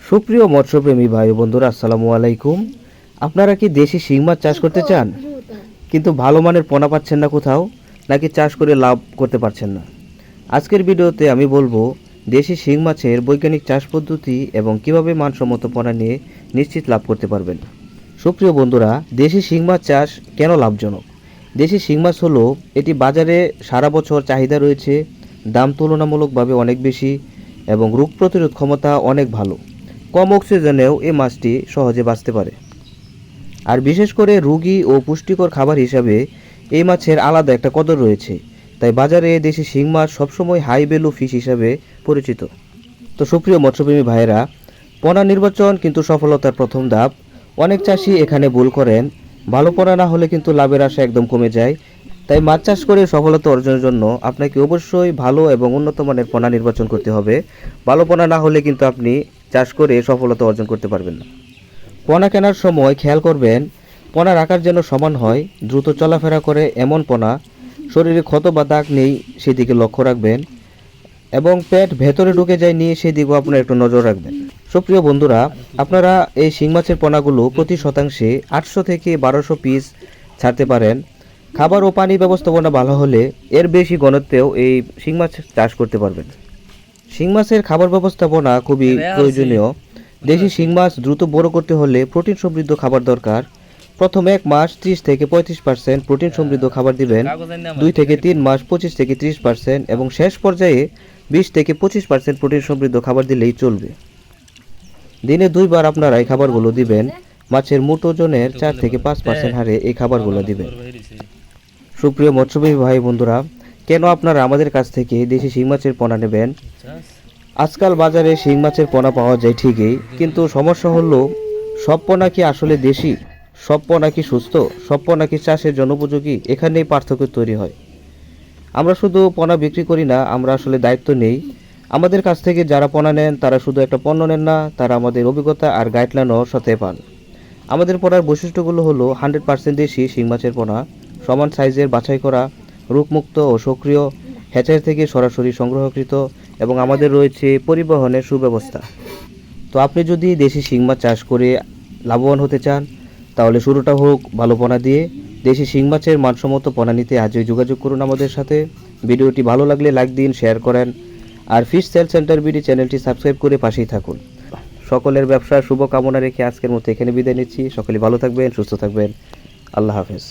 সুপ্রিয় মৎস্যপ্রেমী ভাই বন্ধুরা, আসসালামু আলাইকুম। আপনারা কি দেশি শিং মাছ চাষ করতে চান, কিন্তু ভালো মানের পোনা পাচ্ছেন না কোথাও, নাকি চাষ করে লাভ করতে পারছেন না? আজকের ভিডিওতে আমি বলবো দেশি শিং মাছের বৈজ্ঞানিক চাষ পদ্ধতি এবং কিভাবে মানসম্মত পোনা নিয়ে নিশ্চিত লাভ করতে পারবেন। সুপ্রিয় বন্ধুরা, দেশি শিং মাছ চাষ কেন লাভজনক? দেশি শিং মাছ হলো, এটি বাজারে সারা বছর চাহিদা রয়েছে, দাম তুলনামূলকভাবে অনেক বেশি এবং রোগ প্রতিরোধ ক্ষমতা অনেক ভালো। কম অক্সিজেনেও এই মাছটি সহজে বাঁচতে পারে। আর বিশেষ করে রোগী ও পুষ্টিকর খাবার হিসাবে এই মাছের আলাদা একটা কদর রয়েছে। তাই বাজারে দেশি শিং মাছ সবসময় হাই ভ্যালু ফিশ হিসাবে পরিচিত। তো সুপ্রিয় মৎস্যপ্রেমী ভাইয়েরা, পোনা নির্বাচন কিন্তু সফলতার প্রথম ধাপ। অনেক চাষি এখানে ভুল করেন। ভালো পোনা না হলে কিন্তু লাভের আশা একদম কমে যায়। তাই মাছ চাষ করে সফলতা অর্জনের জন্য আপনাকে অবশ্যই ভালো এবং উন্নত মানের পোনা নির্বাচন করতে হবে। ভালো পোনা না হলে কিন্তু আপনি চাষ করে সফলতা অর্জন করতে পারবেন না। পোনা কেনার সময় খেয়াল করবেন পোনার আকার যেন সমান হয়, দ্রুত চলাফেরা করে এমন পোনা, শরীরে ক্ষত বা দাগ নেই সেদিকে লক্ষ্য রাখবেন, এবং পেট ভেতরে ঢুকে যায়নি সেদিকেও আপনারা একটু নজর রাখবেন। সুপ্রিয় বন্ধুরা, আপনারা এই শিং মাছের পোনাগুলো প্রতি শতাংশে 800 থেকে 1200 পিস ছাড়তে পারেন। খাবার ও পানি ব্যবস্থাপনা ভালো হলে এর বেশি ঘনত্বেও এই শিং মাছ চাষ করতে পারবেন। শিং মাছের খাবার ব্যবস্থাপনা খুবই প্রয়োজনীয়। দেশি শিং মাছ দ্রুত বড় করতে হলে প্রোটিন সমৃদ্ধ খাবার দরকার। প্রথম 1 মাস 30 থেকে 35% প্রোটিন সমৃদ্ধ খাবার দিবেন, 2 থেকে 3 মাস 25 থেকে 30% এবং শেষ পর্যায়ে 20 থেকে 25% প্রোটিন সমৃদ্ধ খাবার দিলেই চলবে। দিনে 2 বার আপনারা এই খাবারগুলো দিবেন। মাছের মোট ওজনের 4 থেকে 5% হারে এই খাবারগুলো দিবেন। সুপ্রিয় মৎস্যপ্রেমী ভাই বন্ধুরা, কেন আপনারা আমাদের কাছ থেকে দেশি শিং মাছের পোনা নেবেন? আজকাল বাজারে শিং মাছের পোনা পাওয়া যায় ঠিকই, কিন্তু সমস্যা হলো সব পোনা কি আসলে দেশি? সব পোনা কি সুস্থ? সব পোনা কি চাষের জন্য উপযোগী? এখানেই পার্থক্য তৈরি হয়। আমরা শুধু পোনা বিক্রি করি না, আমরা আসলে দায়িত্ব নেই। আমাদের কাছ থেকে যারা পোনা নেন তারা শুধু একটা পণ্য নেন না, তারা আমাদের অভিজ্ঞতা আর গাইডলাইনও সাথে পান। আমাদের পোনার বৈশিষ্ট্যগুলো হলো 100% দেশি শিং মাছের পোনা, সমান সাইজের, বাছাই করা, রোগমুক্ত ও সক্রিয়, হ্যাচারি থেকে সরাসরি সংগ্রহকৃত, এবং আমাদের রয়েছে পরিবহনের সুব্যবস্থা। তো আপনি যদি দেশি শিং মাছ চাষ করে লাভবান হতে চান, তাহলে শুরুটা হোক ভালো পোনা দিয়ে। দেশি শিং মাছের মানসম্মত পোনা নিতে আজই যোগাযোগ করুন আমাদের সাথে। ভিডিওটি ভালো লাগলে লাইক দিন, শেয়ার করেন, আর ফিশ সেল সেন্টার বিডি চ্যানেলটি সাবস্ক্রাইব করে পাশেই থাকুন। সকলের ব্যবসার শুভকামনা রেখে আজকের মতো এখানে বিদায় নিচ্ছি। সকলে ভালো থাকবেন, সুস্থ থাকবেন। আল্লাহ হাফেজ।